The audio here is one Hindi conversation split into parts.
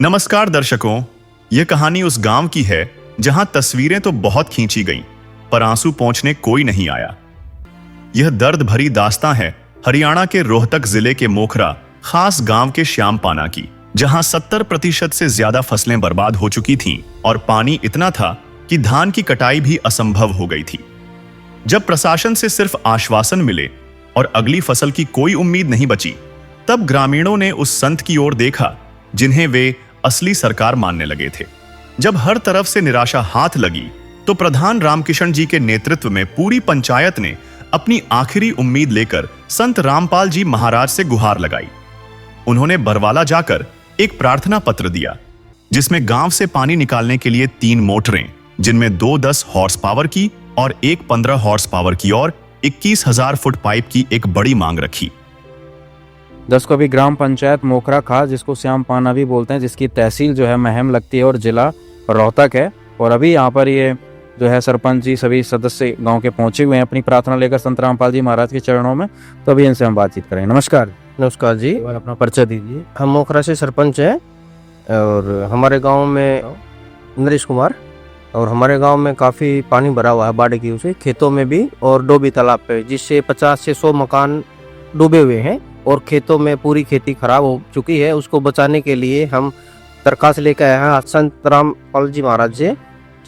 नमस्कार दर्शकों, यह कहानी उस गांव की है जहां तस्वीरें तो बहुत खींची गईं, पर आंसू पोंछने कोई नहीं आया। यह दर्द भरी दास्तां है हरियाणा के रोहतक जिले के मोखरा खास गांव के श्यामपाना की, जहां 70% से ज्यादा फसलें बर्बाद हो चुकी थीं और पानी इतना था कि धान की कटाई भी असंभव हो गई थी। जब प्रशासन से सिर्फ आश्वासन मिले और अगली फसल की कोई उम्मीद नहीं बची, तब ग्रामीणों ने उस संत की ओर देखा जिन्हें वे असली सरकार मानने लगे थे। जब हर तरफ से निराशा हाथ लगी, तो प्रधान रामकिशन जी के नेतृत्व में पूरी पंचायत ने अपनी आखिरी उम्मीद लेकर संत रामपाल जी महाराज से गुहार लगाई। उन्होंने बरवाला जाकर एक प्रार्थना पत्र दिया, जिसमें गांव से पानी निकालने के लिए 3 मोटरें, जिनमें 2 10 हॉर्स पावर की और एक 15 हॉर्स पावर की और 21,000 फुट पाइप की एक बड़ी मांग रखी। 10 को भी ग्राम पंचायत मोखरा खास, जिसको श्यामपाना भी बोलते हैं, जिसकी तहसील जो है महम लगती है और जिला रोहतक है। और अभी यहाँ पर ये जो है सरपंच जी सभी सदस्य गांव के पहुंचे हुए हैं अपनी प्रार्थना लेकर संत रामपाल जी महाराज के चरणों में। तो अभी इनसे हम बातचीत करेंगे। नमस्कार। नमस्कार जी। और अपना परिचय दीजिए। हम मोखरा से सरपंच हैं और हमारे गांव में नरेश कुमार, और हमारे गांव में काफ़ी पानी भरा हुआ है बाढ़ की वजह से, खेतों में भी और डोबी तालाब पे, जिससे 50 से 100 मकान डूबे हुए हैं और खेतों में पूरी खेती खराब हो चुकी है। उसको बचाने के लिए हम दरखास्त लेकर आए हैं संत रामपाल जी महाराज से,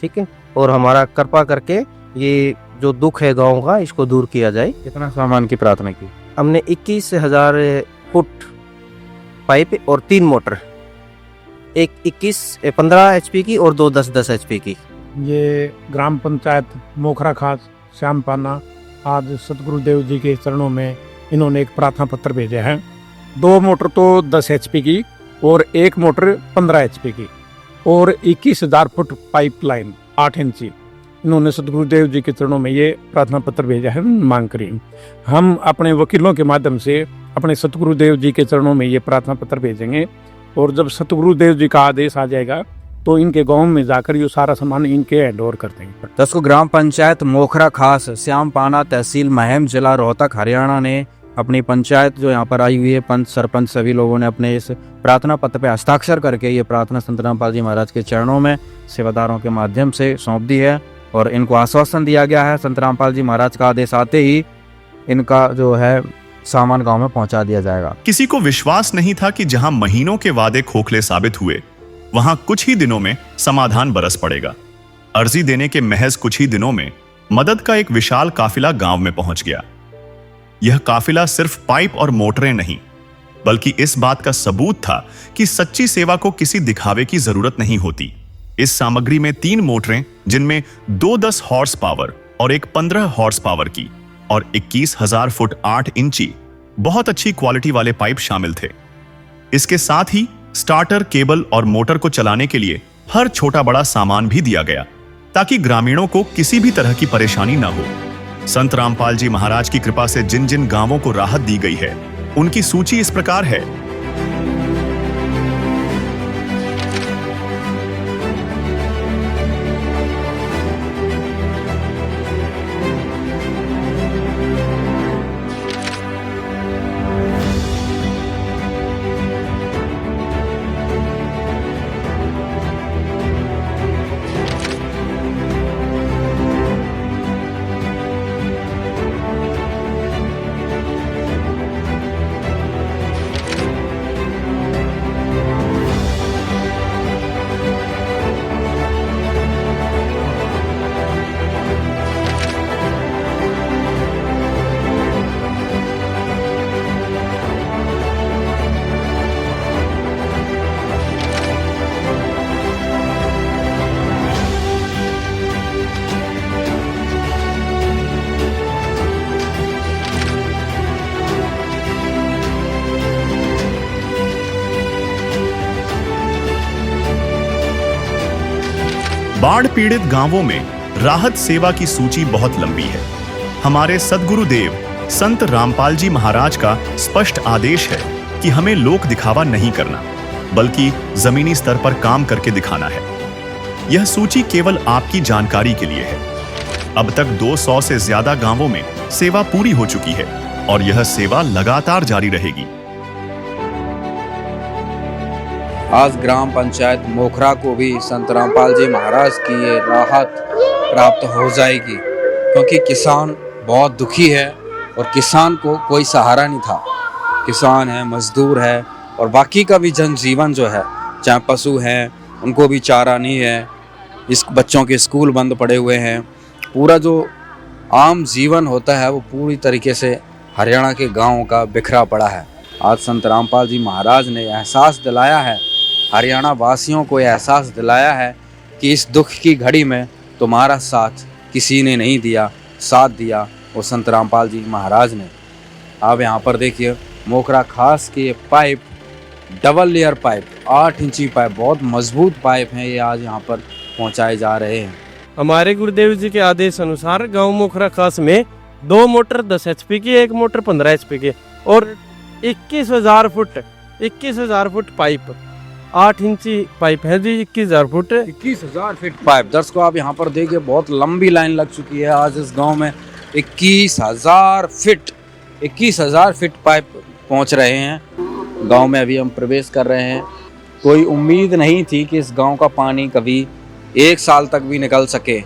ठीक है, और हमारा कृपा करके ये जो दुख है गांव का, इसको दूर किया जाए। कितना सामान की प्रार्थना की? हमने 21,000 फुट पाइप और 3 मोटर, एक 15 HP की और 2 10 HP की। ये ग्राम पंचायत मोखरा खास श्यामपाना आज सतगुरुदेव जी के चरणों में इन्होंने एक प्रार्थना पत्र भेजे हैं। 2 मोटर तो 10 HP की और एक मोटर 15 HP की और 21,000 फुट पाइपलाइन 8 इंची, इन्होंने सतगुरुदेव जी के चरणों में ये प्रार्थना पत्र भेजा है मांग करी। हम अपने वकीलों के माध्यम से अपने सतगुरुदेव जी के चरणों में ये प्रार्थना पत्र भेजेंगे और जब सतगुरुदेव जी का आदेश आ जाएगा तो इनके गांव में जाकर ये सारा सामान इनके हैंड ओवर कर देंगे। 10 को ग्राम पंचायत मोखरा खास श्यामपाना तहसील महम जिला रोहतक हरियाणा ने अपनी पंचायत जो यहाँ पर आई हुई है, पंच सरपंच सभी लोगों ने अपने इस प्रार्थना पत्र पे हस्ताक्षर करके ये प्रार्थना संत रामपाल जी महाराज के चरणों में सेवादारों के माध्यम से सौंप दी है। और इनको आश्वासन दिया गया है संत रामपाल जी महाराज का आदेश आते ही इनका जो है सामान गांव में पहुंचा दिया जाएगा। किसी को विश्वास नहीं था कि जहां महीनों के वादे खोखले साबित हुए, वहां कुछ ही दिनों में समाधान बरस पड़ेगा। अर्जी देने के महज कुछ ही दिनों में मदद का एक विशाल काफिला गांव में पहुंच गया। यह काफिला सिर्फ पाइप और मोटरें नहीं, बल्कि इस बात का सबूत था कि सच्ची सेवा को किसी दिखावे की जरूरत नहीं होती। इस सामग्री में 3 मोटरें, जिनमें 2 10 हॉर्स पावर और एक 15 हॉर्स पावर की और 21,000 फुट 8 इंची बहुत अच्छी क्वालिटी वाले पाइप शामिल थे। इसके साथ ही स्टार्टर, केबल और मोटर को चलाने के लिए हर छोटा बड़ा सामान भी दिया गया, ताकि ग्रामीणों को किसी भी तरह की परेशानी न हो। संत रामपाल जी महाराज की कृपा से जिन जिन गांवों को राहत दी गई है, उनकी सूची इस प्रकार है। बाढ़ पीड़ित गांवों में राहत सेवा की सूची बहुत लंबी है। हमारे सद्गुरुदेव संत रामपाल जी महाराज का स्पष्ट आदेश है कि हमें लोक दिखावा नहीं करना, बल्कि जमीनी स्तर पर काम करके दिखाना है। यह सूची केवल आपकी जानकारी के लिए है। अब तक 200 से ज्यादा गांवों में सेवा पूरी हो चुकी है और यह सेवा लगातार जारी रहेगी। आज ग्राम पंचायत मोखरा को भी संत रामपाल जी महाराज की ये राहत प्राप्त हो जाएगी, क्योंकि किसान बहुत दुखी है और किसान को कोई सहारा नहीं था। किसान है, मजदूर है और बाकी का भी जनजीवन जो है, चाहे पशु हैं उनको भी चारा नहीं है, इस बच्चों के स्कूल बंद पड़े हुए हैं, पूरा जो आम जीवन होता है वो पूरी तरीके से हरियाणा के गाँव का बिखरा पड़ा है। आज संत रामपाल जी महाराज ने एहसास दिलाया है, हरियाणा वासियों को एहसास दिलाया है कि इस दुख की घड़ी में तुम्हारा साथ किसी ने नहीं दिया, साथ दिया वो संत रामपाल जी महाराज ने। आप यहाँ पर देखिए मोखरा खास के पाइप, डबल लेयर पाइप, 8 इंची पाइप, बहुत मजबूत पाइप हैं, ये आज यहाँ पर पहुँचाए जा रहे हैं। हमारे गुरुदेव जी के आदेश अनुसार गांव मोखरा खास में 2 मोटर 10 HP की, 1 मोटर 15 HP की और 21,000 फुट पाइप, 8 इंची पाइप है जी, 21,000 फुट। 21,000 फीट पाइप दर्शकों आप यहाँ पर देखिए बहुत लंबी लाइन लग चुकी है आज इस गांव में। 21,000 फीट पाइप पहुँच रहे हैं गांव में। अभी हम प्रवेश कर रहे हैं। कोई उम्मीद नहीं थी कि इस गांव का पानी कभी 1 साल तक भी निकल सके,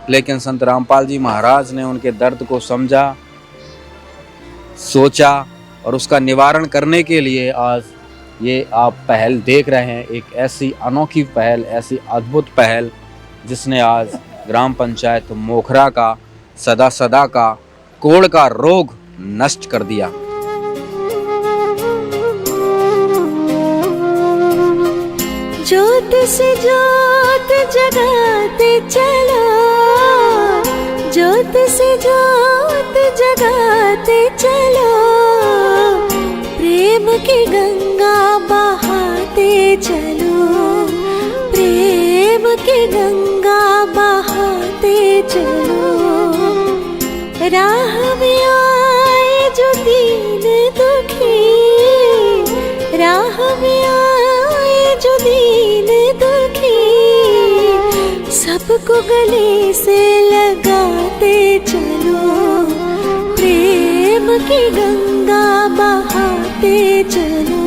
लेकिन संत रामपाल जी महाराज ने उनके दर्द को समझा, सोचा और उसका निवारण करने के लिए आज ये आप पहल देख रहे हैं। एक ऐसी अनोखी पहल, ऐसी अद्भुत पहल जिसने आज ग्राम पंचायत मोखरा का सदा का कोढ़ का रोग नष्ट कर दिया। ज्योत से ज्योत जगाते चलो, ज्योत से ज्योत जगाते चलो, प्रेम की गंगा बहाते चलो, प्रेम की गंगा बहाते चलो। राह में आए जो दीन दुखी, राह में आए जो दीन दुखी, सबको गले से लगाते चलो, प्रेम की गंगा बहाते चलो।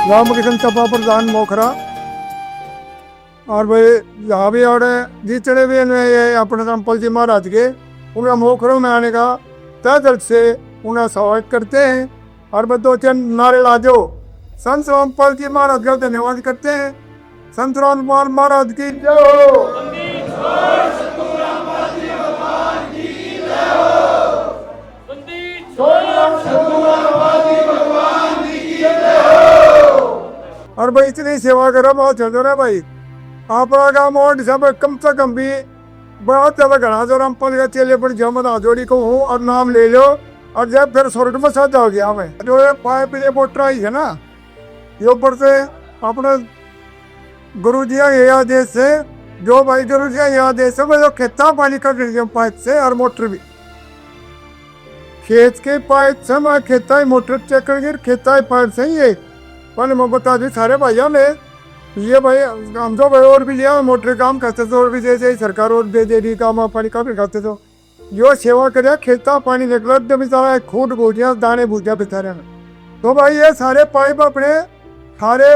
रामकृष्ण सभा प्रधान मोखरा और भाई यहाँ भी और जितने भी ये अपने रामपाल जी महाराज के उनका मोखरों में आने का तहे दिल से उन्हें स्वागत करते हैं और वह 2-3 नारे लाजो संत रामपाल जी महाराज का धन्यवाद करते हैं। संत रामपाल महाराज की जय हो। और भाई इतनी सेवा करो, बहुत चल रहा है भाई। आपका काम और सब कम से कम भी बहुत ज्यादा घना जो रामपाल का चेले पर जमद जोड़ी को हूँ और नाम ले लो और जब फिर स्वर्ग में सजा हो गया हमें। जो ये पाइप ये मोटर आई है ना, ये ऊपर से अपने गुरु जी ये आदेश से, जो भाई गुरु जी ये आदेश से जो खेता पानी कर रही है पाइप से और मोटर भी खेत के पाइप से मैं खेता ही मोटर चेक करके खेता ही पाइप से ही है। पहले मैं बता दी सारे भाइयों ने ये भाई हम तो भाई और भी लिया मोटर काम करते थे और भी जैसे सरकार और दे रही काम पानी का भी करते थे। जो सेवा करे खेता पानी निकला एकदम सारा खूट गोटियाँ दाने भूजा बेचारे में। तो भाई ये सारे पाइप अपने सारे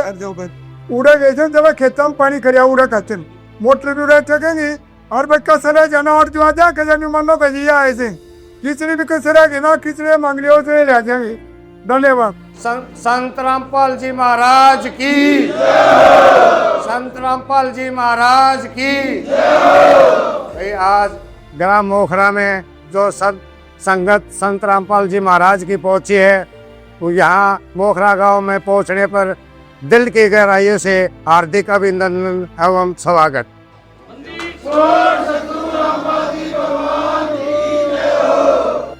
उड़े गए थे जब खेता में पानी कर उड़ा खाते मोटर भी उड़ा सकेंगी और भाई कसरे जाना और जो जा के जानी मानो भजिया ऐसे किचड़ी भी कसरे की ना किचड़े मांग लियो से ले जाएंगे। धन्यवाद। संत रामपाल जी महाराज की, संत रामपाल जी महाराज की। भाई आज ग्राम मोखरा में जो संगत संत रामपाल जी महाराज की पहुंची है, तो यहाँ मोखरा गांव में पहुंचने पर दिल की गहराइयों से हार्दिक अभिनंदन एवं स्वागत।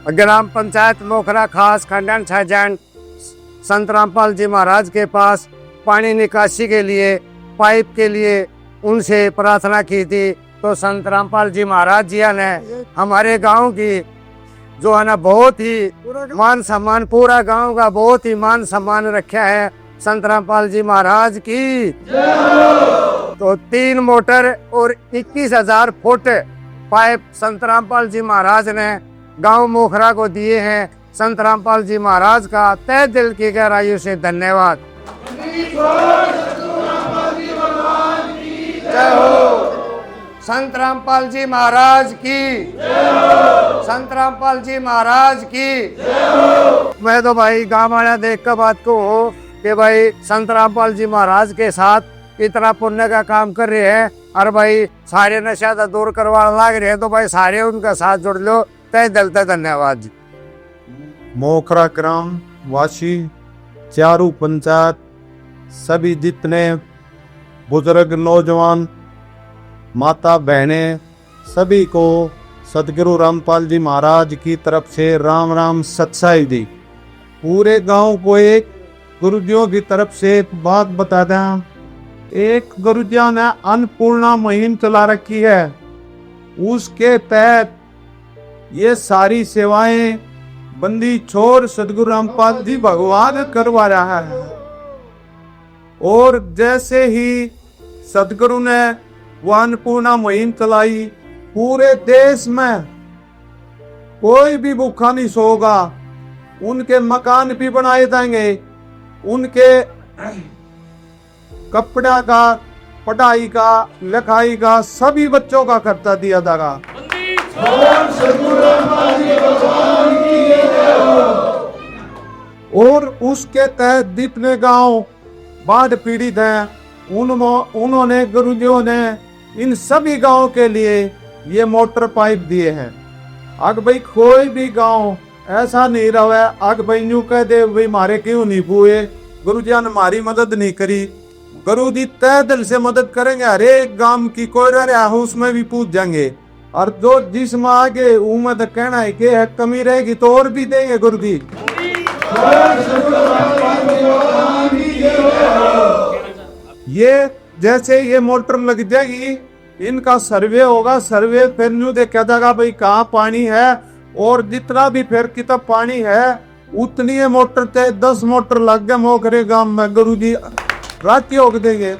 ग्राम पंचायत मोखरा खास खंडन छाजन संत रामपाल जी महाराज के पास पानी निकासी के लिए पाइप के लिए उनसे प्रार्थना की थी, तो संत रामपाल जी महाराज जी ने हमारे गांव की जो है ना बहुत ही मान सम्मान, पूरा गांव का बहुत ही मान सम्मान रखा है। संत रामपाल जी महाराज की तो 3 मोटर और 21,000 फुट पाइप संत रामपाल जी महाराज ने गांव मोखरा को दिए हैं। संत रामपाल जी महाराज का तहे दिल की गहराइयों से धन्यवाद। जय हो संत रामपाल जी महाराज की, संत रामपाल जी महाराज की। मैं तो भाई गाँव वाला देख कर बात को हो कि भाई संत रामपाल जी महाराज के साथ इतना पुण्य का काम कर रहे हैं और भाई सारे नशा दूर करवा लाग रहे हैं, तो भाई सारे उनका साथ जुड़ लो। तय दिल से धन्यवाद जी। मोखरा ग्राम वासी, चारू पंचायत, सभी जितने बुजुर्ग, नौजवान, माता बहनें, सभी को सतगुरु रामपाल जी महाराज की तरफ से राम राम सच्चाई दी। पूरे गांव को एक गुरुजियों की तरफ से बात बता दें, एक गुरुजियों ने अन्नपूर्णा मुहिम चला रखी है, उसके तहत ये सारी सेवाएं बंदी छोर सतगुरु रामपाल जी भगवान करवा रहा है। और जैसे ही सतगुरु ने वो अन्नपूर्णा मुहिम चलाई, पूरे देश में कोई भी भूखा नहीं सोगा, उनके मकान भी बनाए जाएंगे, उनके कपड़ा का, पढ़ाई का, लिखाई का, सभी बच्चों का खर्चा दिया जाएगा। और उसके तहत जितने गांव बाढ़ पीड़ित हैं, उन्होंने गुरुजियों ने इन सभी गांव के लिए ये मोटर पाइप दिए हैं। अग भाई कोई भी गांव ऐसा नहीं रहा है अग भाई यूं कह दे भाई मारे क्यों नहीं हुए, गुरुजियों ने हमारी मदद नहीं करी। गुरु जी तय दिल से मदद करेंगे, हर एक गांव की कोई रहा है उसमें भी पूछ जाएंगे, और जो जिसमें आगे उम्मीद तो कहना है कि है कमी रहेगी तो और भी देंगे गुरु जी। ये जैसे ये मोटर लग जाएगी, इनका सर्वे होगा, सर्वे फिर न्यू देखा जाएगा भाई कहाँ पानी है, और जितना भी फिर कितना पानी है उतनी ये मोटर, चाहे 10 मोटर लग गए मोखरे गांव में, गुरु जी राती होके देंगे।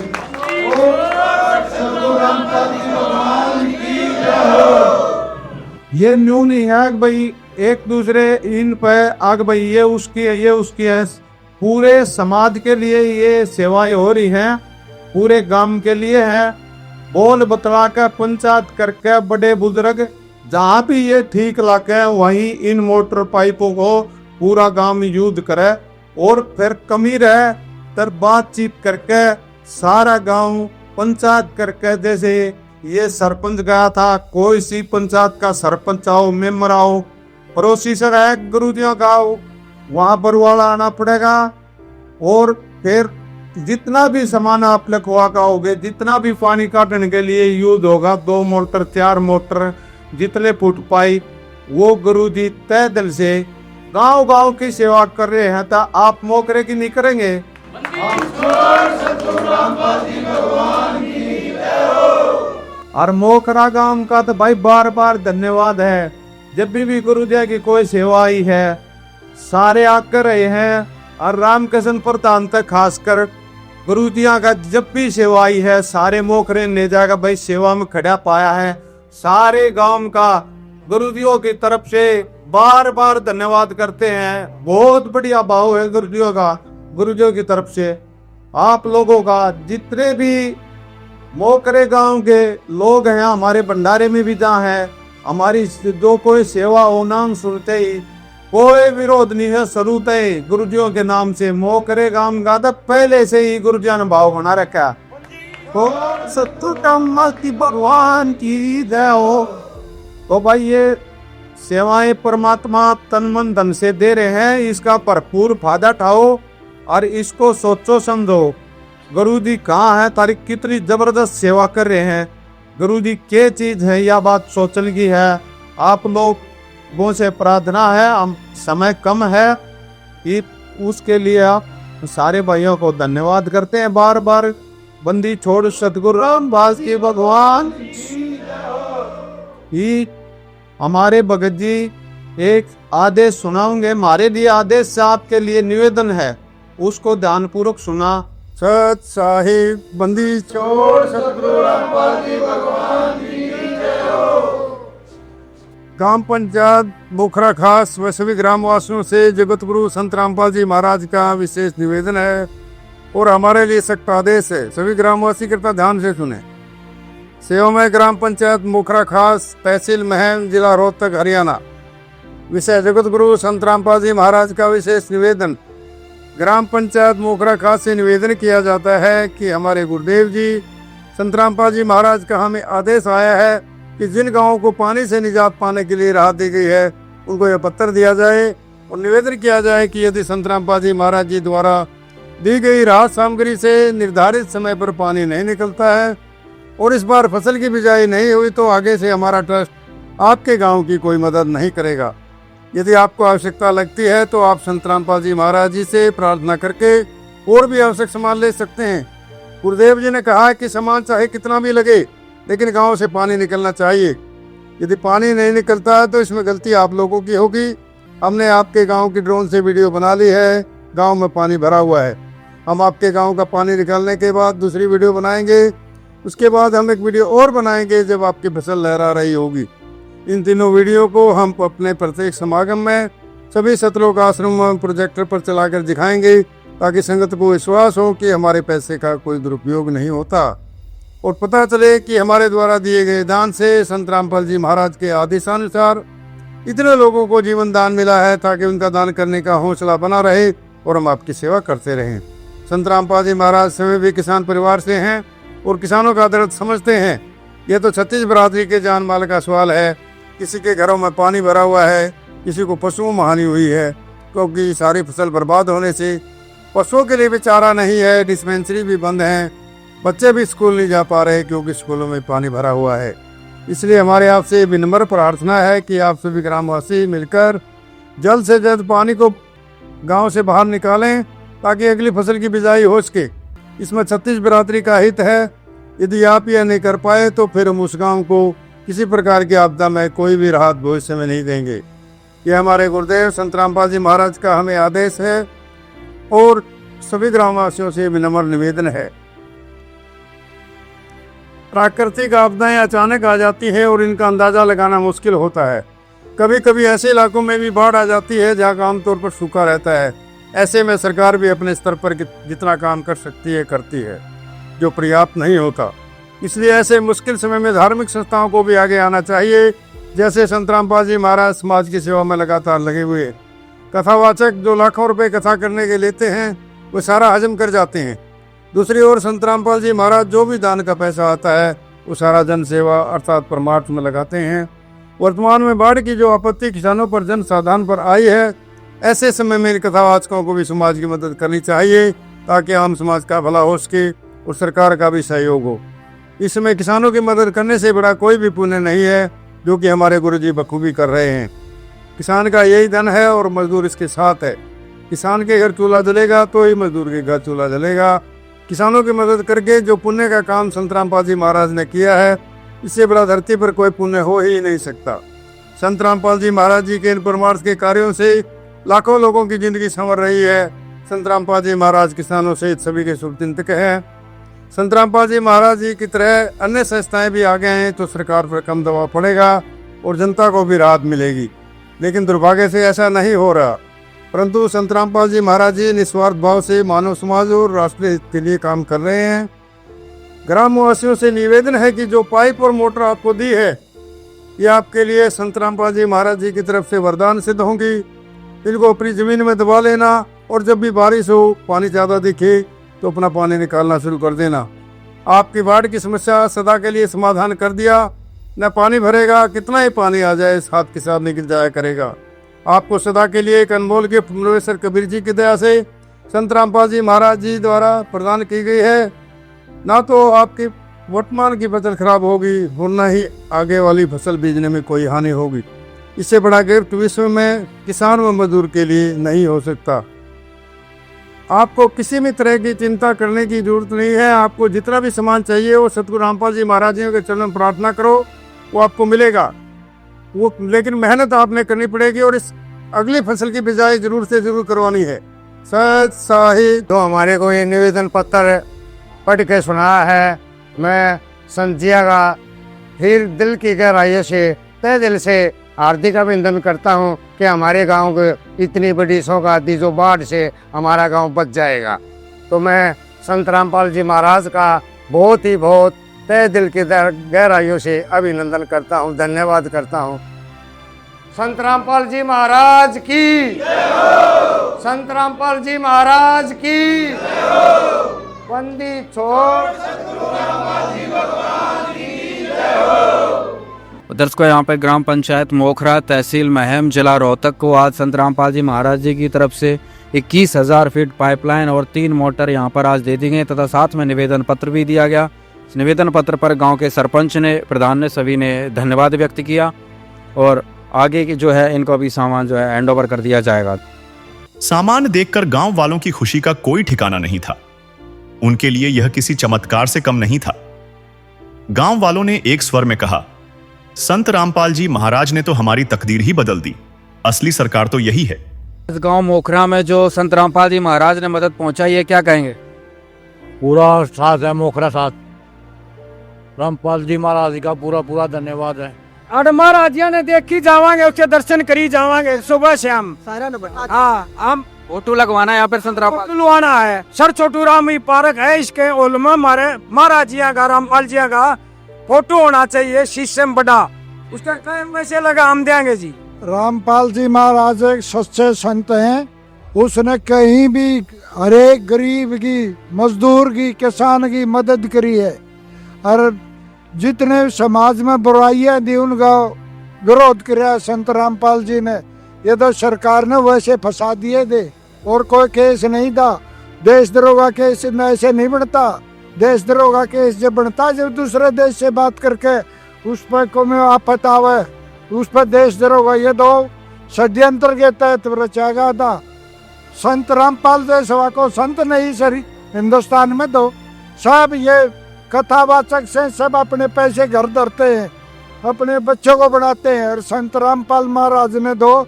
ये न्यू नहीं है भाई एक दूसरे इन पे आग भाई ये उसकी है, ये उसकी है, पूरे समाज के लिए ये सेवाएं हो रही हैं, पूरे गांव के लिए है। बोल बतला कर पंचायत करके बड़े बुजुर्ग जहाँ भी ये ठीक लगे वहीं इन मोटर पाइपों को पूरा गांव यूज करे, और फिर कमी रहे तर बातचीत करके सारा गांव पंचायत करके, जैसे ये सरपंच गया था, कोई सी पंचायत का सरपंच आओ, मेंबर आओ, पड़ोसी से है गुरुजियों का आओ, वहां पर वाला आना पड़ेगा। और फिर जितना भी सामान आप लिखवा का होगे, जितना भी पानी काटने के लिए यूज होगा, 2 मोटर 4 मोटर जितने फुट पाइप, वो गुरुजी तय दिल से गांव गांव की सेवा कर रहे हैं, तो आप मोकरे की नहीं करेंगे। और मोखरा गांव का तो भाई बार बार धन्यवाद है, जब भी गुरु जी की कोई सेवा आई है सारे आकर रहे हैं, और रामकृष्ण प्रधान तक खासकर गुरु जी का जब भी सेवा आई है सारे मोखरे ने जाकर भाई सेवा में खड़ा पाया है। सारे गांव का गुरुजियों की तरफ से बार बार धन्यवाद करते हैं, बहुत बढ़िया भाव है गुरुजियों का, गुरुजियों की तरफ से आप लोगों का। जितने भी मोकरे गांव के लोग हैं, हमारे भंडारे में भी जहाँ है, हमारी जो कोई सेवा हो नाम सुनते ही कोई विरोध नहीं है, सरूत है गुरुजियों के नाम से। मोकरे गांव का तो पहले से ही गुरुजियों ने भाव बना रखा। तो सत्य की भगवान की जय हो। तो भाई ये सेवाएं परमात्मा तन मन धन से दे रहे हैं, इसका भरपूर फायदा उठाओ और इसको सोचो समझो। गुरु जी कहाँ है, तारी कितनी जबरदस्त सेवा कर रहे हैं, गुरु जी क्या चीज है, यह बात सोचने की है। आप लोगों से प्रार्थना है, हम समय कम है कि उसके लिए आप सारे भाइयों को धन्यवाद करते हैं बार बार। बंदी छोड़ सतगुरु रामपाल जी भगवान ही। हमारे भगत जी एक आदेश सुनाओगे, हमारे लिए आदेश से आपके लिए निवेदन है, उसको ध्यानपूर्वक सुना। सत साहिब बंदी छोड़ सतगुरु रामपाल जी भगवान की जय हो। ग्राम पंचायत मोखरा खास व सभी ग्रामवासियों से जगत गुरु संत रामपाल जी महाराज का विशेष निवेदन है और हमारे लिए सख्त आदेश है। सभी ग्रामवासी कृपया ध्यान से सुने। सेवा में ग्राम पंचायत मोखरा खास, तहसील महम, जिला रोहतक, हरियाणा। विषय जगत गुरु संत रामपाल जी महाराज का विशेष निवेदन। ग्राम पंचायत मोखरा खास से निवेदन किया जाता है कि हमारे गुरुदेव जी संत रामपाल जी महाराज का हमें आदेश आया है कि जिन गांवों को पानी से निजात पाने के लिए राहत दी गई है उनको यह पत्र दिया जाए और निवेदन किया जाए कि यदि संत रामपाल जी महाराज जी द्वारा दी गई राहत सामग्री से निर्धारित समय पर पानी नहीं निकलता है और इस बार फसल की बिजाई नहीं हुई तो आगे से हमारा ट्रस्ट आपके गांव की कोई मदद नहीं करेगा। यदि आपको आवश्यकता लगती है तो आप संत रामपाल जी महाराज जी से प्रार्थना करके और भी आवश्यक सामान ले सकते हैं। गुरुदेव जी ने कहा है कि सामान चाहे कितना भी लगे लेकिन गांव से पानी निकलना चाहिए। यदि पानी नहीं निकलता है तो इसमें गलती आप लोगों की होगी। हमने आपके गांव की ड्रोन से वीडियो बना ली है, गांव में पानी भरा हुआ है। हम आपके गांव का पानी निकालने के बाद दूसरी वीडियो बनाएंगे, उसके बाद हम एक वीडियो और बनाएंगे जब आपकी फसल लहरा रही होगी। इन तीनों वीडियो को हम अपने प्रत्येक समागम में सभी सतलोक आश्रम में प्रोजेक्टर पर चलाकर दिखाएंगे ताकि संगत को विश्वास हो कि हमारे पैसे का कोई दुरुपयोग नहीं होता और पता चले कि हमारे द्वारा दिए गए दान से संत रामपाल जी महाराज के आदेशानुसार इतने लोगों को जीवन दान मिला है ताकि उनका दान करने का हौसला बना रहे और हम आपकी सेवा करते रहें। संत रामपाल जी महाराज स्वयं भी किसान परिवार से हैं और किसानों का दर्द समझते हैं। यह तो छत्तीस बरादरी के जान माल का सवाल है। किसी के घरों में पानी भरा हुआ है, किसी को पशुओं में हानि हुई है क्योंकि सारी फसल बर्बाद होने से पशुओं के लिए भी चारा नहीं है, डिस्पेंसरी भी बंद हैं, बच्चे भी स्कूल नहीं जा पा रहे क्योंकि स्कूलों में पानी भरा हुआ है। इसलिए हमारे आपसे विनम्र प्रार्थना है कि आप सभी ग्रामवासी मिलकर जल्द से जल्द पानी को गांव से बाहर निकालें ताकि अगली फसल की बिजाई हो सके। इसमें छत्तीस बरादरी का हित है। यदि आप यह नहीं कर पाए तो फिर हम उस गाँव को किसी प्रकार की आपदा में कोई भी राहत भविष्य में नहीं देंगे। यह हमारे गुरुदेव संत रामपाल जी महाराज का हमें आदेश है और सभी ग्रामवासियों से विनम्र निवेदन है। प्राकृतिक आपदाएं अचानक आ जाती है और इनका अंदाजा लगाना मुश्किल होता है। कभी कभी ऐसे इलाकों में भी बाढ़ आ जाती है जहां आमतौर पर सूखा रहता है। ऐसे में सरकार भी अपने स्तर पर जितना काम कर सकती है करती है, जो पर्याप्त नहीं होता। इसलिए ऐसे मुश्किल समय में धार्मिक संस्थाओं को भी आगे आना चाहिए। जैसे संत रामपाल जी महाराज समाज की सेवा में लगातार लगे हुए। कथावाचक जो लाखों रुपए कथा करने के लेते हैं वो सारा हजम कर जाते हैं। दूसरी ओर संत रामपाल जी महाराज जो भी दान का पैसा आता है वो सारा जन सेवा अर्थात परमार्थ में लगाते हैं। वर्तमान में बाढ़ की जो आपत्ति किसानों पर, जन साधारण पर आई है, ऐसे समय में इन कथावाचकों को भी समाज की मदद करनी चाहिए ताकि आम समाज का भला हो सके और सरकार का भी सहयोग हो। इस समय किसानों की मदद करने से बड़ा कोई भी पुण्य नहीं है, जो कि हमारे गुरुजी बखूबी कर रहे हैं। किसान का यही धन है और मजदूर इसके साथ है। किसान के घर चूल्हा जलेगा तो ही मजदूर के घर चूल्हा जलेगा। किसानों की मदद करके जो पुण्य का काम संत रामपाल जी महाराज ने किया है, इससे बड़ा धरती पर कोई पुण्य हो ही नहीं सकता। संत रामपाल जी महाराज जी के इन परमार्थ के कार्यों से लाखों लोगों की जिंदगी संवर रही है। संत रामपाल जी महाराज किसानों सहित सभी के शुभचिंतक हैं। संत रामपाल जी महाराज जी की तरह अन्य संस्थाएं भी आ गए हैं तो सरकार पर कम दबाव पड़ेगा और जनता को भी राहत मिलेगी। लेकिन दुर्भाग्य से ऐसा नहीं हो रहा, परंतु संत रामपाल जी महाराज जी निस्वार्थ भाव से मानव समाज और राष्ट्र हित के लिए काम कर रहे हैं। ग्रामवासियों से निवेदन है कि जो पाइप और मोटर आपको दी है, ये आपके लिए संत रामपाल जी महाराज जी की तरफ से वरदान सिद्ध होंगी। इनको अपनी जमीन में दबा लेना और जब भी बारिश हो, पानी ज़्यादा दिखे तो अपना पानी निकालना शुरू कर देना। आपकी बाढ़ की समस्या सदा के लिए समाधान कर दिया। न पानी भरेगा, कितना ही पानी आ जाए साथ के साथ निकल जाया करेगा। आपको सदा के लिए एक अनमोल गिफ्ट मनोवेश्वर कबीर जी की दया से संत रामपाल जी महाराज जी द्वारा प्रदान की गई है। ना तो आपकी वर्तमान की फसल खराब होगी और न ही आगे वाली फसल बीजने में कोई हानि होगी। इससे बड़ा गिफ्ट विश्व में किसान व मजदूर के लिए नहीं हो सकता। आपको किसी भी तरह की चिंता करने की जरूरत नहीं है। आपको जितना भी सामान चाहिए वो सतगुरु रामपाल जी महाराज जी के चरण में प्रार्थना करो, वो आपको मिलेगा। वो लेकिन मेहनत आपने करनी पड़ेगी और इस अगली फसल की बिजाई जरूर से जरूर करवानी है। सच साही तो हमारे को ये निवेदन पत्र पढ़ के सुनाया है। मैं संत जिया का फिर दिल की गहराई से, तहे दिल से हार्दिक अभिनंदन करता हूँ कि हमारे गांव को इतनी बड़ी सौगात दी, जो बाढ़ से हमारा गांव बच जाएगा। तो मैं संत रामपाल जी महाराज का बहुत ही बहुत तहे दिल की गहराइयों से अभिनंदन करता हूँ, धन्यवाद करता हूँ। संत रामपाल जी महाराज की, संत रामपाल जी महाराज की, बंदी छोड़। दर्शकों, यहाँ पर ग्राम पंचायत मोखरा, तहसील महम, जिला रोहतक को आज संत रामपाल जी महाराज जी की तरफ से 21,000 फीट पाइपलाइन और 3 मोटर यहाँ पर आज दे दी गई तथा साथ में निवेदन पत्र भी दिया गया। इस निवेदन पत्र पर गांव के सरपंच ने, प्रधान ने, सभी ने धन्यवाद व्यक्त किया और आगे की जो है इनको अभी सामान जो है हैंड ओवर कर दिया जाएगा। सामान देखकर गांव वालों की खुशी का कोई ठिकाना नहीं था। उनके लिए यह किसी चमत्कार से कम नहीं था। गांव वालों ने एक स्वर में कहा, संत रामपाल जी महाराज ने तो हमारी तकदीर ही बदल दी। असली सरकार तो यही है। इस गांव मोखरा में जो संत रामपाल जी महाराज ने मदद पहुंचाई है, क्या कहेंगे? पूरा साथ है मोखरा साथ, रामपाल जी महाराज जी का पूरा पूरा धन्यवाद है। और महाराज जी ने देखी जावांगे, उसके दर्शन करी जावांगे सुबह शाम। हाँ, हम फोटो लगवाना है यहाँ पर संत रामपाल लुआना है। सर छोटू रामी पार्क है, इसके ओल में हमारे महाराज जी का, रामपाल जी का फोटो होना चाहिए, शीशम बड़ा, उसका टाइम वैसे लगा हम देंगे जी। रामपाल जी महाराज एक सच्चे संत हैं। उसने कहीं भी हर एक गरीब की, मजदूर की, किसान की मदद करी है और जितने समाज में बुराइयां दी उनका विरोध किया संत रामपाल जी ने। ये तो सरकार ने वैसे फंसा दिए थे और कोई केस नहीं था। देशद्रोह का केस ऐसे नहीं बनता। देशद्रोह का केस जब बनता जब दूसरे देश से बात करके उस पर को में आफत आवे, उस पर देशद्रोह का ये दो षड्यंत्र के तहत रचा गया था। संत रामपाल जैसा को संत नहीं सरी हिंदुस्तान में तो सब ये कथावाचक से सब अपने पैसे घर धरते हैं, अपने बच्चों को बनाते हैं। और संत रामपाल महाराज ने तो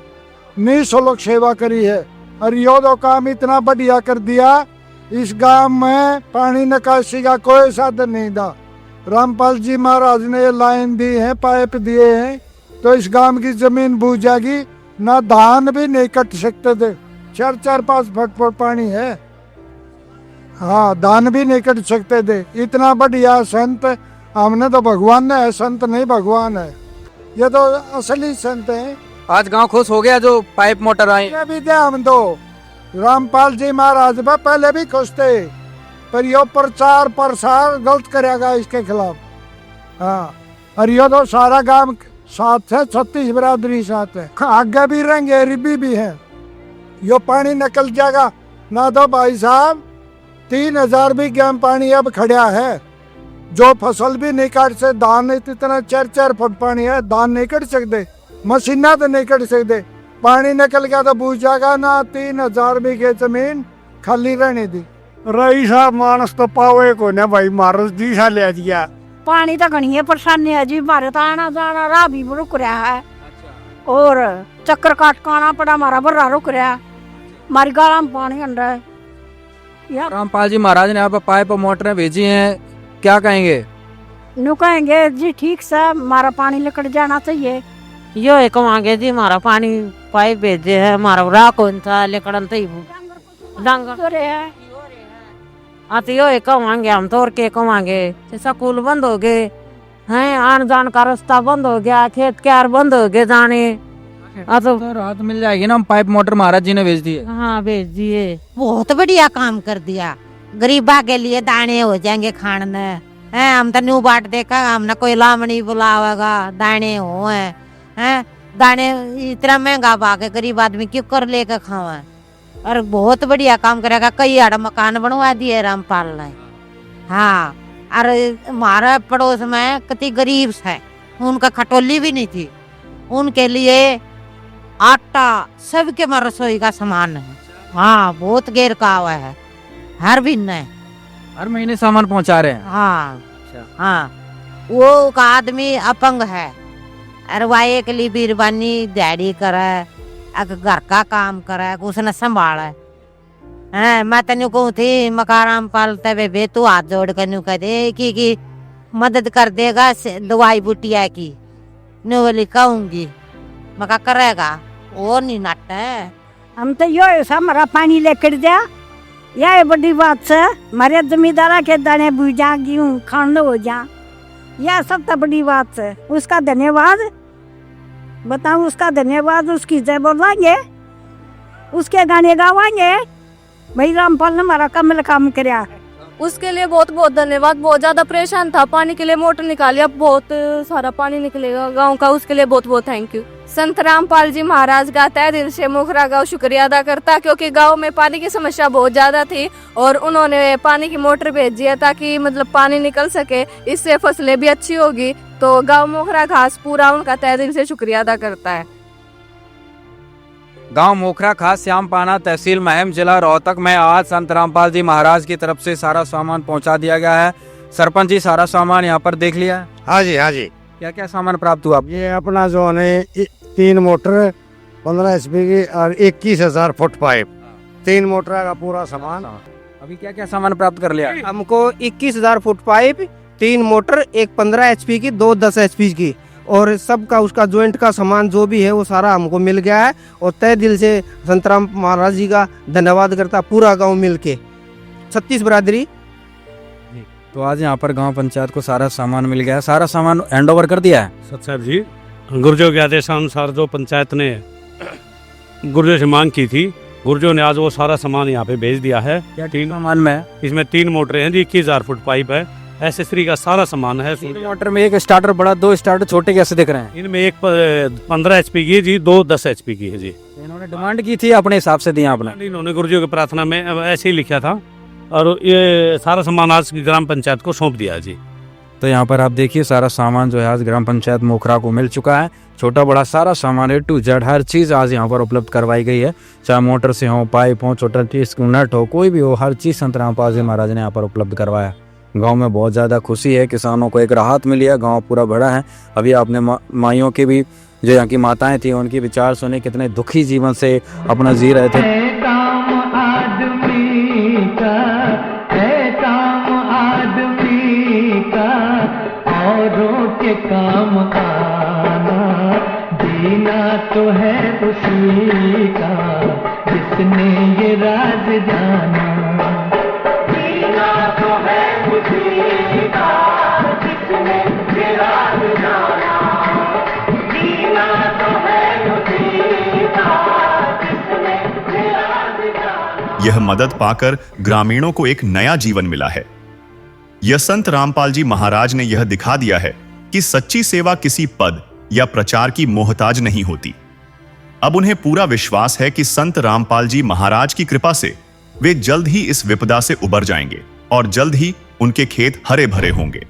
निःशुल्क सेवा करी है और यो दो काम इतना बढ़िया कर दिया। इस गांव में पानी निकासी का कोई साधन नहीं था। रामपाल जी महाराज ने ये लाइन दी है, पाइप दिए हैं, तो इस गांव की जमीन बूझ जाएगी। ना धान भी नहीं कट सकते थे, 4-5 फुट पानी है। हाँ, धान भी नहीं कट सकते थे। इतना बढ़िया संत हमने तो भगवान ने है, संत नहीं भगवान है। ये तो असली संत है। आज गांव खुश हो गया जो पाइप मोटर आई। ये भी थे हम तो रामपाल जी महाराज में पहले भी खुश थे, पर यो प्रचार प्रसार गलत करेगा इसके खिलाफ। हाँ, और यो तो सारा गांव साथ है, 36 बिरादरी साथ है। आगे भी रहेंगे, रिबी भी है। यो पानी निकल जाएगा ना तो भाई साहब 3,000 भी गेम पानी अब खड़ा है। जो फसल भी नहीं काट से, धान इतना 4-4 फुट पानी है, धान नहीं कट सकते, मशीना तो नहीं कट सकते। पानी निकल गया तो बूझ जाएगा ना। 3,000 बीघे जमीन खाली रहने दी। रही साहब मानस तो पावे को ना भाई, महाराज जी सा ले दिया। पानी तो घनी है, परेशानी है जी। हमारे तो आना जाना राह भी रुक रहा है और चक्कर काट का आना पड़ा, हमारा बर्रा रुक रहा है, हमारी गाला में पानी अंडा है। रामपाल जी महाराज ने यहाँ पर पाइप और मोटरें भेजी हैं, क्या कहेंगे? नु कहेंगे जी ठीक से हमारा पानी निकल जाना चाहिए। यो एक मांगे जी हमारा पानी पाइप भेजे है, हमारा राह कौन था लेकर डांगर है। तो यो एक मांगे हम तो और के मांगे। स्कूल बंद हो गए हैं, आन जान का रास्ता बंद हो गया, खेत क्यार बंद हो गए जाने। तो राहत मिल जाएगी ना। हम पाइप मोटर महाराज जी ने भेज दिए। हाँ, भेज दिए। बहुत बढ़िया काम कर दिया। गरीबा के लिए दाने हो जाएंगे खाने हैं। हम तो न्यू बाट देखा, हमने कोई लामणी बुलावेगा, दाने हो हैं। दाने इतना महंगा भागे, गरीब आदमी क्यों कर लेकर खावा। और बहुत बढ़िया काम करेगा। कई आड़ मकान बनवा दिए रामपाल ने। हाँ, और हमारे पड़ोस में कति गरीब है, उनका खटोली भी नहीं थी, उनके लिए आटा सबके में रसोई का सामान है। हाँ, बहुत घेर का हुआ है, हर दिन है, हर महीने सामान पहुंचा रहे हैं। हाँ हाँ, वो का आदमी अपंग है और वह एक लिए बीरबानी दिहाड़ी करे, घर का काम करे, उसने संभाला है। मैं तेन कहूँ थी मकाराम पालते वे तू हाथ जोड़ कर न्यू कह दे कि मदद कर देगा दवाई बूटिया की, न्यू वाली कहूँगी। मका करेगा वो नहीं नाटक है। हम तो यो ऐसा हमारा पानी लेकर दिया, यह है बड़ी बात है। हमारे जमींदारा के दाने बुझ जा, गेहूँ खंड हो जा, यह सब तो बड़ी बात है। उसका धन्यवाद बताऊँ, उसका धन्यवाद, उसकी जय बोलेंगे, उसके गाने गावाएंगे। भाई रामपाल ने हमारा कमल काम कराया, उसके लिए बहुत बहुत धन्यवाद। बहुत ज़्यादा परेशान था, पानी के लिए मोटर निकाली, अब बहुत सारा पानी निकलेगा गांव का, उसके लिए बहुत बहुत थैंक यू। संत रामपाल जी महाराज का तहे दिल से मोखरा गांव शुक्रिया अदा करता, क्योंकि गांव में पानी की समस्या बहुत ज़्यादा थी और उन्होंने पानी की मोटर भेजी है ताकि मतलब पानी निकल सके, इससे फसलें भी अच्छी होगी। तो गाँव मोखरा खास पूरा उनका तहे दिल से शुक्रिया अदा करता है। गांव मोखरा खास श्यामपाना तहसील महम जिला रोहतक में आज संत रामपाल जी महाराज की तरफ से सारा सामान पहुंचा दिया गया है। सरपंच जी सारा सामान यहाँ पर देख लिया? हाँ जी, हाँ जी। क्या क्या सामान प्राप्त हुआ? ये अपना जो है 3 मोटर 15 HP की और 21,000 फुट पाइप, 3 मोटर का पूरा सामान। अभी क्या क्या सामान प्राप्त कर लिया? हमको 21,000 फुट पाइप, 3 मोटर, एक 15 HP की, 2 10 HP की, और सबका उसका जॉइंट का सामान जो भी है वो सारा हमको मिल गया है। और तहे दिल से संतराम महाराज जी का धन्यवाद करता पूरा गांव मिलके, 36 बरादरी। तो आज यहाँ पर गांव पंचायत को सारा सामान मिल गया, सारा सामान हैंड ओवर कर दिया है। सत साहब जी, गुर्जों के आदेशानुसार जो पंचायत ने गुर्जों से मांग की थी, गुर्जों ने आज वो सारा सामान यहाँ पे भेज दिया है। क्या 3 सामान में? इसमें 3 मोटरें हैं जी, 21,000 फुट पाइप है, एसेसरी का सारा सामान है। 3 मोटर में एक स्टार्टर बड़ा, 2 स्टार्टर छोटे कैसे दिख रहे हैं? इनमें एक 15 HP की है जी, 2 10 HP की है जी। इन्होंने डिमांड की थी, अपने हिसाब से दिया आपने? इन्होंने गुर्जों की प्रार्थना में ऐसे ही लिखा था और ये सारा सामान आज ग्राम पंचायत को सौंप दिया जी। तो यहाँ पर आप देखिए सारा सामान जो है आज ग्राम पंचायत मोखरा को मिल चुका है। छोटा बड़ा सारा सामान A to Z हर चीज़ आज यहाँ पर उपलब्ध करवाई गई है, चाहे मोटर से हो, पाइप हो, छोटा चीज नट हो, कोई भी हो, हर चीज़ संत रामपाल जी महाराज ने यहाँ पर उपलब्ध करवाया। गांव में बहुत ज़्यादा खुशी है, किसानों को एक राहत मिली है, गांव पूरा बड़ा है। अभी आपने माइयों की भी, जो यहाँ की माताएं थी, उनकी विचार सुने, कितने दुखी जीवन से अपना जी रहे थे। काम आदमी का है, काम आदमी का औरों के काम आना, जीना तो है उसी का जिसने ये राज जाना, जीना तो है उसी का जिसने ये राज जाना, जीना तो है उसी का जिसने ये राज जाना। यह मदद पाकर ग्रामीणों को एक नया जीवन मिला है। यह संत रामपाल जी महाराज ने यह दिखा दिया है कि सच्ची सेवा किसी पद या प्रचार की मोहताज नहीं होती। अब उन्हें पूरा विश्वास है कि संत रामपाल जी महाराज की कृपा से वे जल्द ही इस विपदा से उबर जाएंगे और जल्द ही उनके खेत हरे भरे होंगे।